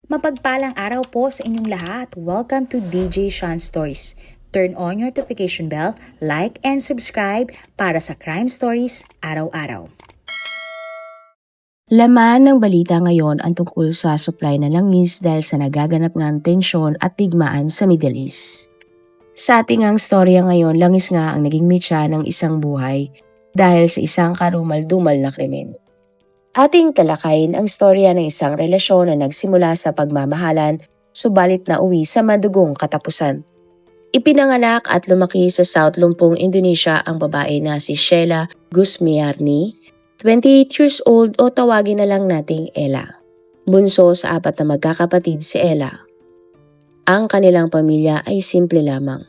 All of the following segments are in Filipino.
Mapagpalang araw po sa inyong lahat. Welcome to DJ Sean Stories. Turn on your notification bell, like and subscribe para sa crime stories araw-araw. Laman ng balita ngayon ang tungkol sa supply ng langis dahil sa nagaganap ngang tensyon at digmaan sa Middle East. Sa ating ang storya ngayon, langis nga ang naging mitya ng isang buhay dahil sa isang karumal-dumal na krimen. Ating talakayin ang storya ng isang relasyon na nagsimula sa pagmamahalan subalit nauwi sa madugong katapusan. Ipinanganak at lumaki sa South Lumpung, Indonesia ang babae na si Sheila Gusmiarni, 28 years old o tawagin na lang nating Ella. Bunso sa 4 na magkakapatid si Ella. Ang kanilang pamilya ay simple lamang.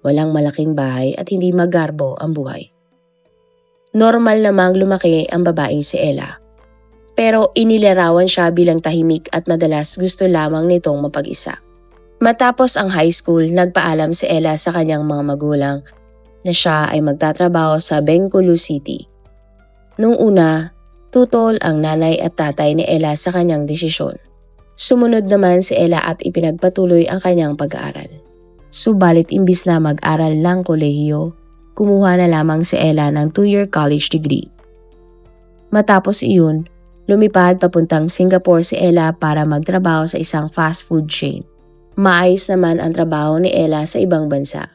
Walang malaking bahay at hindi magarbo ang buhay. Normal namang lumaki ang babaeng si Ella. Pero inilarawan siya bilang tahimik at madalas gusto lamang nitong mapag-isa. Matapos ang high school, nagpaalam si Ella sa kanyang mga magulang na siya ay magtatrabaho sa Bengkulu City. Noong una, tutol ang nanay at tatay ni Ella sa kanyang desisyon. Sumunod naman si Ella at ipinagpatuloy ang kanyang pag-aaral. Subalit imbis na mag-aral ng kolehiyo, kumuha na lamang si Ella ng 2-year college degree. Matapos iyon, lumipad papuntang Singapore si Ella para magtrabaho sa isang fast food chain. Maayos naman ang trabaho ni Ella sa ibang bansa.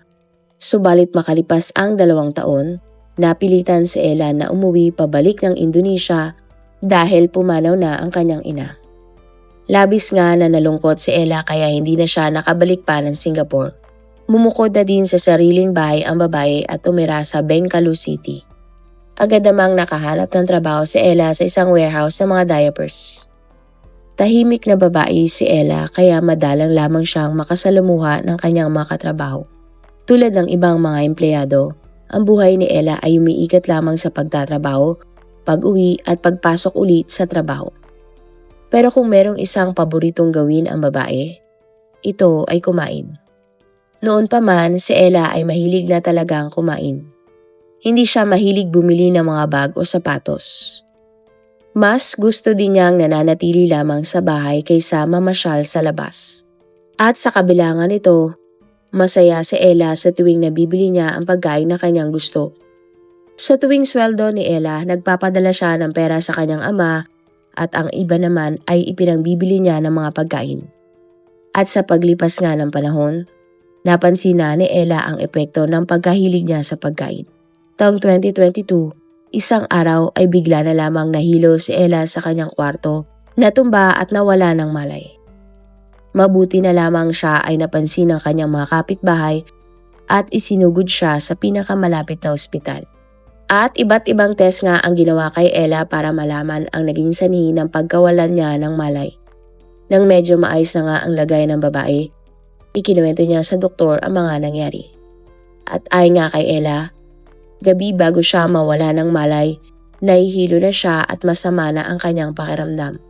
Subalit makalipas ang 2 taon, napilitan si Ella na umuwi pabalik ng Indonesia dahil pumanaw na ang kanyang ina. Labis nga na nalungkot si Ella kaya hindi na siya nakabalik pa ng Singapore. Mumukod na din sa sariling bahay ang babae at tumira sa Bengkulu City. Agad namang nakahanap ng trabaho si Ella sa isang warehouse ng mga diapers. Tahimik na babae si Ella kaya madalang lamang siyang makasalamuha ng kanyang mga katrabaho. Tulad ng ibang mga empleyado, ang buhay ni Ella ay umiikot lamang sa pagtatrabaho, pag-uwi at pagpasok ulit sa trabaho. Pero kung merong isang paboritong gawin ang babae, ito ay kumain. Noon pa man, si Ella ay mahilig na talagang kumain. Hindi siya mahilig bumili ng mga bag o sapatos. Mas gusto din niyang nananatili lamang sa bahay kaysa mamasyal sa labas. At sa kabila nga nito, masaya si Ella sa tuwing nabibili niya ang pagkain na kanyang gusto. Sa tuwing sweldo ni Ella, nagpapadala siya ng pera sa kanyang ama at ang iba naman ay ipinagbibili niya ng mga pagkain. At sa paglipas nga ng panahon, napansin na ni Ella ang epekto ng pagkahilig niya sa pagkain. Taong 2022, isang araw ay bigla na lamang nahilo si Ella sa kanyang kwarto, natumba at nawala ng malay. Mabuti na lamang siya ay napansin ng kanyang mga kapitbahay at isinugod siya sa pinakamalapit na ospital. At iba't ibang test nga ang ginawa kay Ella para malaman ang naging sanhi ng pagkawalan niya ng malay. Nang medyo maayos na nga ang lagay ng babae, ikinuwento niya sa doktor ang mga nangyari. At ayon nga kay Ella, gabi bago siya mawala ng malay, nahihilo na siya at masama na ang kanyang pakiramdam.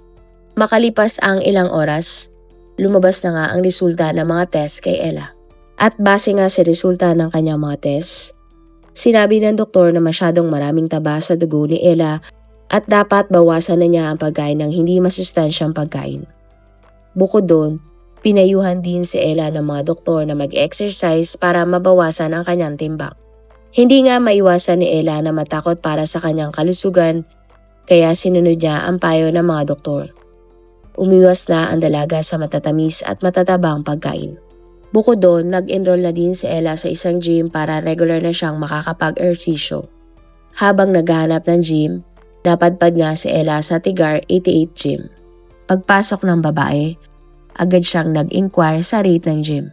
Makalipas ang ilang oras, lumabas na nga ang resulta ng mga test kay Ella. At base nga sa resulta ng kanyang mga test, sinabi ng doktor na masyadong maraming taba sa dugo ni Ella at dapat bawasan na niya ang pagkain ng hindi masustansyang pagkain. Bukod doon, pinayuhan din si Ella ng mga doktor na mag-exercise para mabawasan ang kanyang timbang. Hindi nga maiwasan ni Ella na matakot para sa kanyang kalusugan, kaya sinunod niya ang payo ng mga doktor. Umiwas na ang dalaga sa matatamis at matatabang pagkain. Bukod doon, nag-enroll na din si Ella sa isang gym para regular na siyang makakapag-ehersisyo. Habang naghahanap ng gym, napadpad nga si Ella sa Tigar 88 Gym. Pagpasok ng babae, agad siyang nag-inquire sa rate ng gym.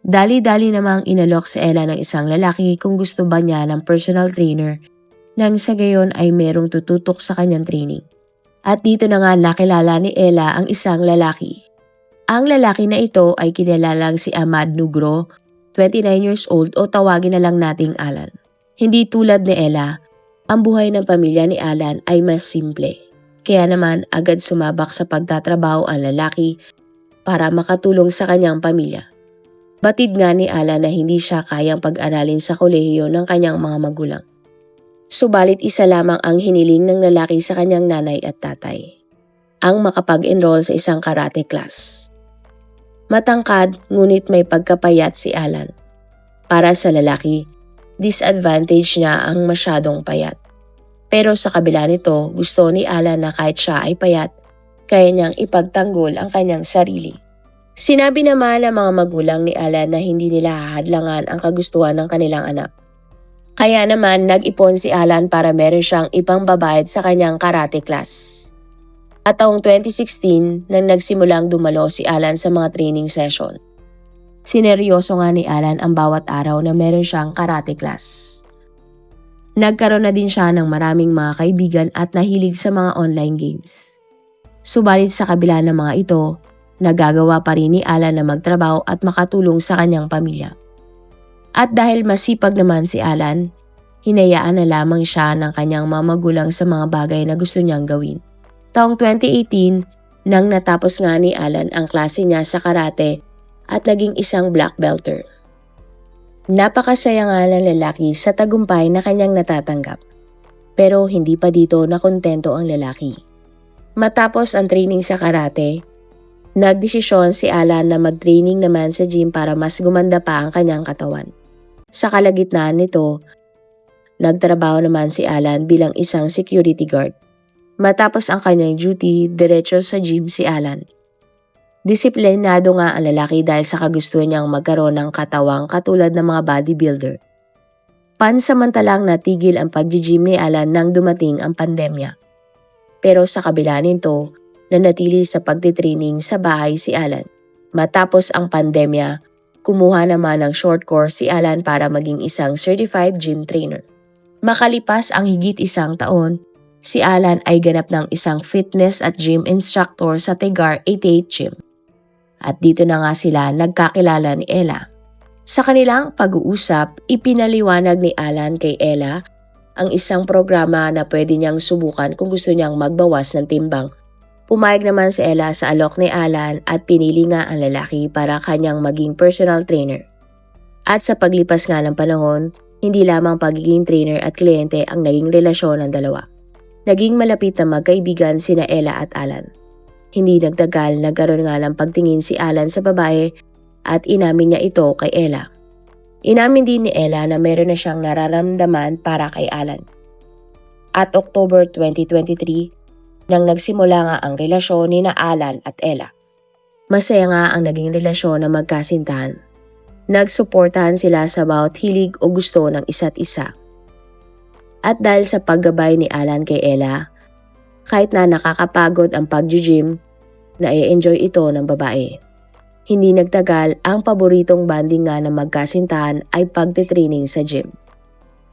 Dali-dali namang inalok si Ella ng isang lalaki kung gusto ba niya ng personal trainer nang sa gayon ay merong tututok sa kanyang training. At dito na nga nakilala ni Ella ang isang lalaki. Ang lalaki na ito ay kinalalang si Ahmad Nugro, 29 years old o tawagin na lang nating Alan. Hindi tulad ni Ella, ang buhay ng pamilya ni Alan ay mas simple. Kaya naman agad sumabak sa pagtatrabaho ang lalaki para makatulong sa kanyang pamilya. Batid nga ni Alan na hindi siya kayang pag-aralin sa kolehiyo ng kanyang mga magulang. Subalit isa lamang ang hiniling ng lalaki sa kanyang nanay at tatay. ang makapag-enroll sa isang karate class. Matangkad ngunit may pagkapayat si Alan. Para sa lalaki, disadvantage niya ang masyadong payat. Pero sa kabila nito, gusto ni Alan na kahit siya ay payat, kaya niyang ipagtanggol ang kanyang sarili. Sinabi naman ng mga magulang ni Alan na hindi nila hahadlangan ang kagustuhan ng kanilang anak. Kaya naman nag-ipon si Alan para meron siyang ipang babayad sa kanyang karate class. At taong 2016 nang nagsimulang dumalo si Alan sa mga training session. Sineryoso nga ni Alan ang bawat araw na meron siyang karate class. Nagkaroon na din siya ng maraming mga kaibigan at nahilig sa mga online games. Subalit sa kabila ng mga ito, nagagawa pa rin ni Alan na magtrabaho at makatulong sa kanyang pamilya. At dahil masipag naman si Alan, hinayaan na lamang siya ng kanyang mga magulang sa mga bagay na gusto niyang gawin. Taong 2018, nang natapos nga ni Alan ang klase niya sa karate at naging isang black belter. Napakasaya nga ng lalaki sa tagumpay na kanyang natatanggap. Pero hindi pa dito nakontento ang lalaki. Matapos ang training sa karate, nagdesisyon si Alan na mag-training naman sa gym para mas gumanda pa ang kanyang katawan. Sa kalagitnaan nito, nagtrabaho naman si Alan bilang isang security guard. Matapos ang kanyang duty, diretso sa gym si Alan. Disiplinado nga ang lalaki dahil sa kagustuhan niyang magkaroon ng katawang katulad ng mga bodybuilder. Pansamantalang natigil ang pag-gym ni Alan nang dumating ang pandemya. Pero sa kabila nito, nanatili sa pagtitraining sa bahay si Alan. Matapos ang pandemya, kumuha naman ng short course si Alan para maging isang certified gym trainer. Makalipas ang higit isang taon, si Alan ay ganap ng isang fitness at gym instructor sa Tegar 88 Gym. At dito na nga sila nagkakilala ni Ella. Sa kanilang pag-uusap, ipinaliwanag ni Alan kay Ella ang isang programa na pwede niyang subukan kung gusto niyang magbawas ng timbang. Pumayag naman si Ella sa alok ni Alan at pinili nga ang lalaki para kanyang maging personal trainer. At sa paglipas nga ng panahon, hindi lamang pagiging trainer at kliyente ang naging relasyon ng dalawa. Naging malapit na magkaibigan sina Ella at Alan. Hindi nagtagal, nagkaroon nga ng pagtingin si Alan sa babae at inamin niya ito kay Ella. Inamin din ni Ella na meron na siyang nararamdaman para kay Alan. At October 2023, nang nagsimula nga ang relasyon ni na Alan at Ella. Masaya nga ang naging relasyon na magkasintahan. Nagsuportahan sila sa bawat hilig o gusto ng isa't isa. At dahil sa paggabay ni Alan kay Ella, kahit na nakakapagod ang pag-gym, na-enjoy ito ng babae. Hindi nagtagal, ang paboritong banding nga ng magkasintahan ay pagtitraining sa gym.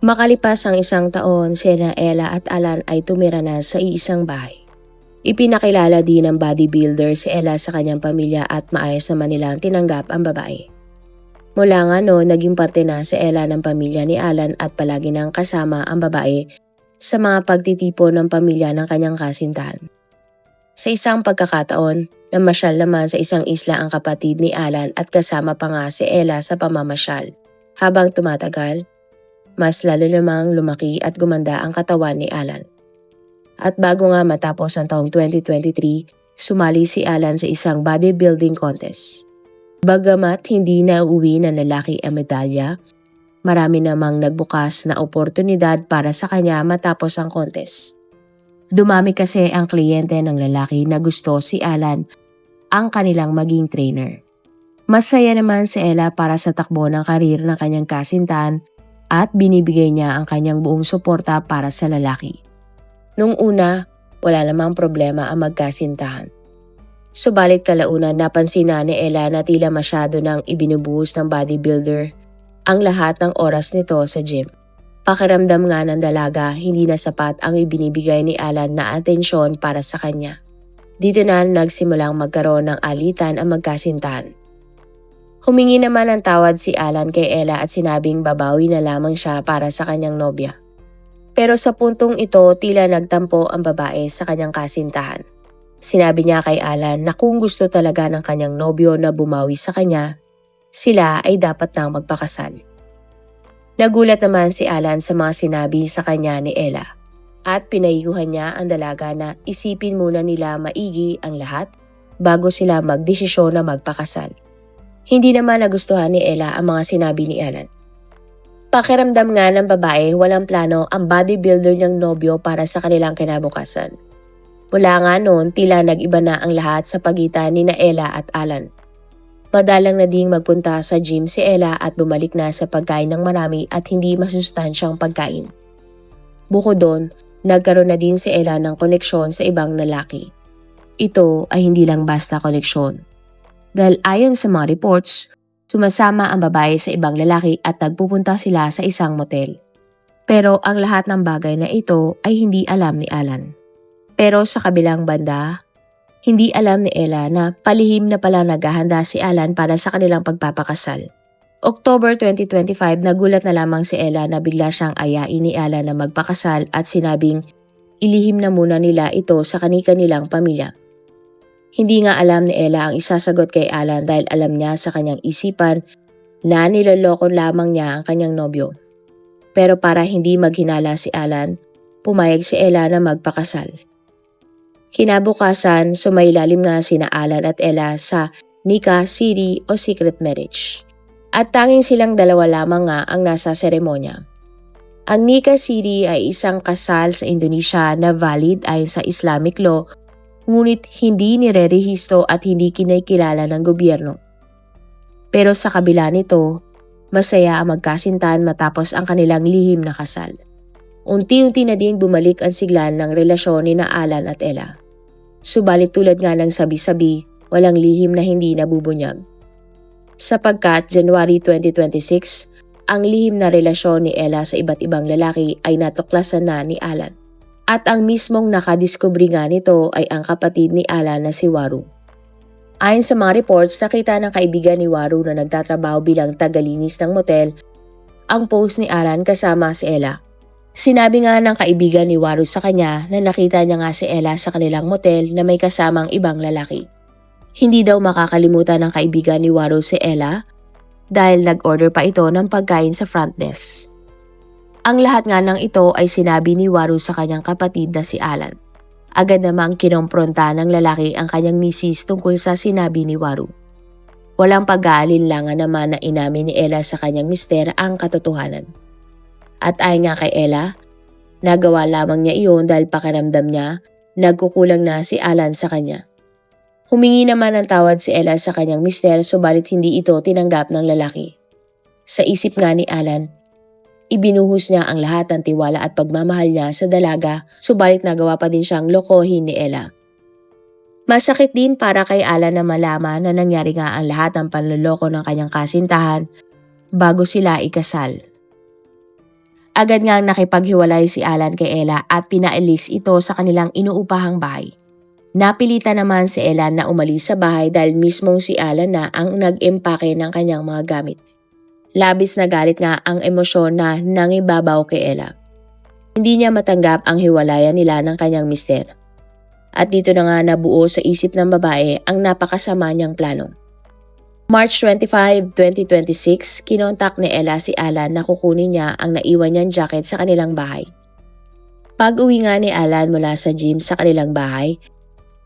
Makalipas ang isang taon, sina Ella at Alan ay tumira na sa iisang bahay. Ipinakilala din ng bodybuilder si Ella sa kanyang pamilya at maayos naman nilang tinanggap ang babae. Mula nga noon, naging parte na si Ella ng pamilya ni Alan at palagi nang kasama ang babae sa mga pagtitipon ng pamilya ng kanyang kasintahan. Sa isang pagkakataon, namasyal naman sa isang isla ang kapatid ni Alan at kasama pa nga si Ella sa pamamasyal. Habang tumatagal, mas lalo namang lumaki at gumanda ang katawan ni Alan. At bago nga matapos ang taong 2023, sumali si Alan sa isang bodybuilding contest. Bagamat hindi na uuwi ng lalaki ang medalya, marami namang nagbukas na oportunidad para sa kanya matapos ang contest. Dumami kasi ang kliyente ng lalaki na gusto si Alan ang kanilang maging trainer. Masaya naman si Ella para sa takbo ng karir ng kanyang kasintahan at binibigay niya ang kanyang buong suporta para sa lalaki. Nung una, wala namang problema ang magkasintahan. Subalit kalaunan napansin na ni Ella na tila masyado nang ibinubuhos ng bodybuilder ang lahat ng oras nito sa gym. Pakiramdam nga ng dalaga, hindi na sapat ang ibinibigay ni Alan na atensyon para sa kanya. Dito na nagsimulang magkaroon ng alitan ang magkasintahan. Humingi naman ng tawad si Alan kay Ella at sinabing babawi na lamang siya para sa kanyang nobya. Pero sa puntong ito, tila nagtampo ang babae sa kanyang kasintahan. Sinabi niya kay Alan na kung gusto talaga ng kanyang nobyo na bumawi sa kanya, sila ay dapat nang magpakasal. Nagulat naman si Alan sa mga sinabi sa kanya ni Ella. at pinayuhan niya ang dalaga na isipin muna nila maigi ang lahat bago sila magdesisyon na magpakasal. Hindi naman nagustuhan ni Ella ang mga sinabi ni Alan. Pakiramdam nga ng babae walang plano ang bodybuilder niyang nobyo para sa kanilang kinabukasan. Mula nga noon tila nag-iba na ang lahat sa pagitan ni Ella at Alan. Madalang na ding magpunta sa gym si Ella at bumalik na sa pagkain ng marami at hindi masustansyang pagkain. Bukod doon, nagkaroon na din si Ella ng koneksyon sa ibang lalaki. Ito ay hindi lang basta koneksyon. Dahil ayon sa mga reports, sumasama ang babae sa ibang lalaki at nagpupunta sila sa isang motel. Pero ang lahat ng bagay na ito ay hindi alam ni Alan. Pero sa kabilang banda, hindi alam ni Ella na palihim na pala naghahanda si Alan para sa kanilang pagpapakasal. October 2025, nagulat na lamang si Ella na bigla siyang ayain ni Alan na magpakasal at sinabing ilihim na muna nila ito sa kani-kanilang pamilya. Hindi nga alam ni Ella ang isasagot kay Alan dahil alam niya sa kanyang isipan na niloloko lamang niya ang kanyang nobyo. Pero para hindi maghinala si Alan, pumayag si Ella na magpakasal. Kinabukasan, sumailalim nga sina Alan at Ella sa Nikah City o secret marriage. At tanging silang dalawa lamang nga ang nasa seremonya. Ang Nikah City ay isang kasal sa Indonesia na valid ayon sa Islamic law, ngunit hindi nirerehistro at hindi kinikilala ng gobyerno. Pero sa kabila nito, masaya ang magkasintahan matapos ang kanilang lihim na kasal. Unti-unti na din bumalik ang siglan ng relasyon ni Alan at Ella. Subalit tulad nga ng sabi-sabi, walang lihim na hindi nabubunyag. Sapagkat January 2026, ang lihim na relasyon ni Ella sa iba't ibang lalaki ay natuklasan na ni Alan. At ang mismong nakadiskubre nga nito ay ang kapatid ni Alan na si Waru. Ayon sa mga reports, nakita ng kaibigan ni Waru na nagtatrabaho bilang tagalinis ng motel ang post ni Alan kasama si Ella. Sinabi nga ng kaibigan ni Waru sa kanya na nakita niya nga si Ella sa kanilang motel na may kasamang ibang lalaki. Hindi daw makakalimutan ng kaibigan ni Waru si Ella dahil nag-order pa ito ng pagkain sa front desk. Ang lahat nga ng ito ay sinabi ni Waru sa kanyang kapatid na si Alan. Agad namang kinompronta ng lalaki ang kanyang misis tungkol sa sinabi ni Waru. Walang pag-aalinlangan naman na inamin ni Ella sa kanyang mister ang katotohanan. At ayon nga kay Ella, nagawa lamang niya iyon dahil pakiramdam niya nagkukulang na si Alan sa kanya. Humingi naman ng tawad si Ella sa kanyang mister subalit hindi ito tinanggap ng lalaki. Sa isip nga ni Alan, ibinuhos niya ang lahat ng tiwala at pagmamahal niya sa dalaga subalit nagawa pa din siyang lokohin ni Ella. Masakit din para kay Alan na malaman na nangyari nga ang lahat ng panloloko ng kanyang kasintahan bago sila ikasal. Agad ngang nakipaghiwalay si Alan kay Ella at pinaalis ito sa kanilang inuupahang bahay. Napilitan naman si Ella na umalis sa bahay dahil mismong si Alan na ang nag-empake ng kanyang mga gamit. Labis na galit nga ang emosyon na nangibabaw kay Ella. Hindi niya matanggap ang hiwalayan nila ng kanyang mister. At dito na nga nabuo sa isip ng babae ang napakasama niyang plano. March 25, 2026, kinontak ni Ella si Alan na kukunin niya ang naiwan niyang jacket sa kanilang bahay. Pag-uwi nga ni Alan mula sa gym sa kanilang bahay,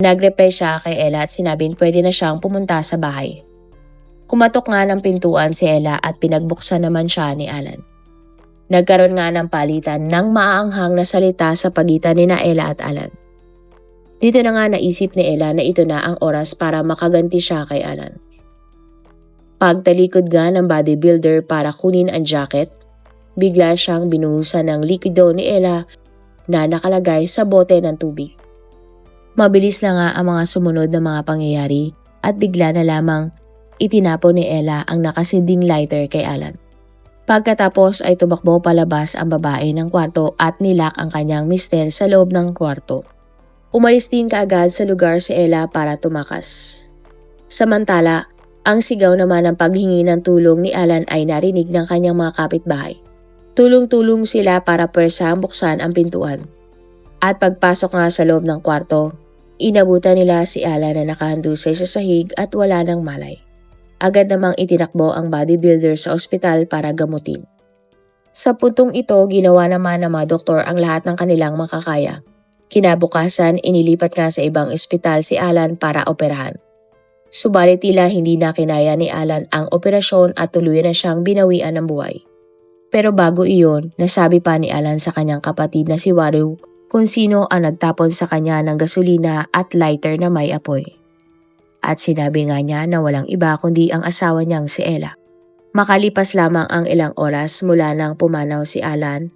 nag-repair siya kay Ella at sinabing pwede na siyang pumunta sa bahay. Kumatok nga ng pintuan si Ella at pinagbuksan naman siya ni Alan. Nagkaroon nga ng palitan ng maaanghang na salita sa pagitan ni Ella at Alan. Dito na nga naisip ni Ella na ito na ang oras para makaganti siya kay Alan. Pagtalikod nga ng bodybuilder para kunin ang jacket, bigla siyang binuhusan ng likido ni Ella na nakalagay sa bote ng tubig. Mabilis na nga ang mga sumunod na mga pangyayari at bigla na lamang itinapon ni Ella ang nakasinding lighter kay Alan. Pagkatapos ay tumakbo palabas ang babae ng kwarto at nilak ang kanyang mister sa loob ng kwarto. Umalis din kaagad sa lugar si Ella para tumakas. Samantala, ang sigaw naman ng paghingi ng tulong ni Alan ay narinig ng kanyang mga kapitbahay. Tulong-tulong sila para pwersahang buksan ang pintuan. At pagpasok nga sa loob ng kwarto, inabutan nila si Alan na nakahandusay sa sahig at wala ng malay. Agad namang itinakbo ang bodybuilder sa ospital para gamutin. Sa puntong ito, ginawa naman ng mga doktor ang lahat ng kanilang makakaya. Kinabukasan, inilipat nga sa ibang ospital si Alan para operahan. Subalit tila hindi na kinaya ni Alan ang operasyon at tuluyan na siyang binawian ng buhay. Pero bago iyon, nasabi pa ni Alan sa kanyang kapatid na si Waru kung sino ang nagtapon sa kanya ng gasolina at lighter na may apoy. At sinabi nga niya na walang iba kundi ang asawa niyang si Ella. Makalipas lamang ang ilang oras mula nang pumanaw si Alan,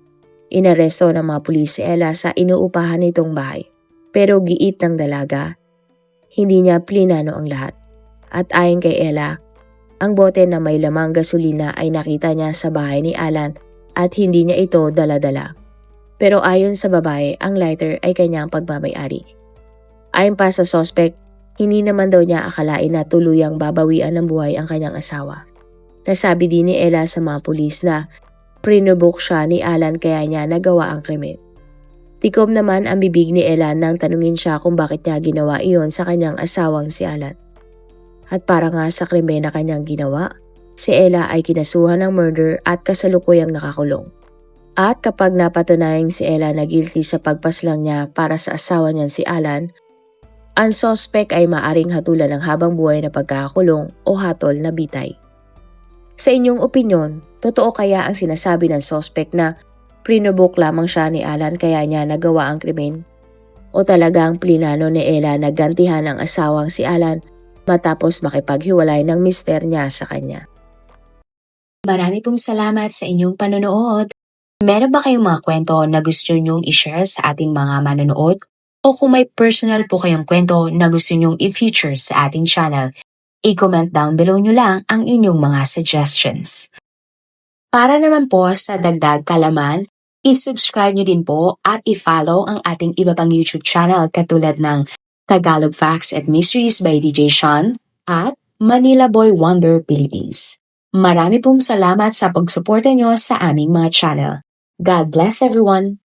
inaresto ng mga pulis si Ella sa inuupahan nitong bahay. Pero giit ng dalaga, hindi niya plinano ang lahat. At ayon kay Ella, ang bote na may lamang gasolina ay nakita niya sa bahay ni Alan at hindi niya ito dala-dala. Pero ayon sa babae, ang lighter ay kanyang pagmamayari. Ayon pa sa suspect, hindi naman daw niya akalain na tuluyang babawian ng buhay ang kanyang asawa. Nasabi din ni Ella sa mga pulis na prinubok siya ni Alan kaya niya nagawa ang krimen. Tikom naman ang bibig ni Ella nang tanungin siya kung bakit niya ginawa iyon sa kanyang asawang si Alan. At para nga sa krimen na kanyang ginawa, si Ella ay kinasuhan ng murder at kasalukuyang nakakulong. At kapag napatunayang si Ella na guilty sa pagpaslang niya para sa asawa niyan si Alan, ang suspect ay maaring hatulan ng habang buhay na pagkakakulong o hatol na bitay. Sa inyong opinyon, totoo kaya ang sinasabi ng suspect na prinubok lamang siya ni Alan kaya niya nagawa ang krimen? O talagang plinano ni Ella na gantihan ang asawang si Alan matapos makipaghiwalay ng mister niya sa kanya? Marami pong salamat sa inyong panonood. Meron ba kayong mga kwento na gusto nyong i-share sa ating mga manonood? O kung may personal po kayong kwento na gusto nyong i-feature sa ating channel, i-comment down below nyo lang ang inyong mga suggestions. Para naman po sa dagdag kalaman, i-subscribe nyo din po at i-follow ang ating iba pang YouTube channel katulad ng Tagalog Facts and Mysteries by DJ Sean at Manila Boy Wonder Philippines. Marami pong salamat sa pagsuporta nyo sa aming mga channel. God bless everyone!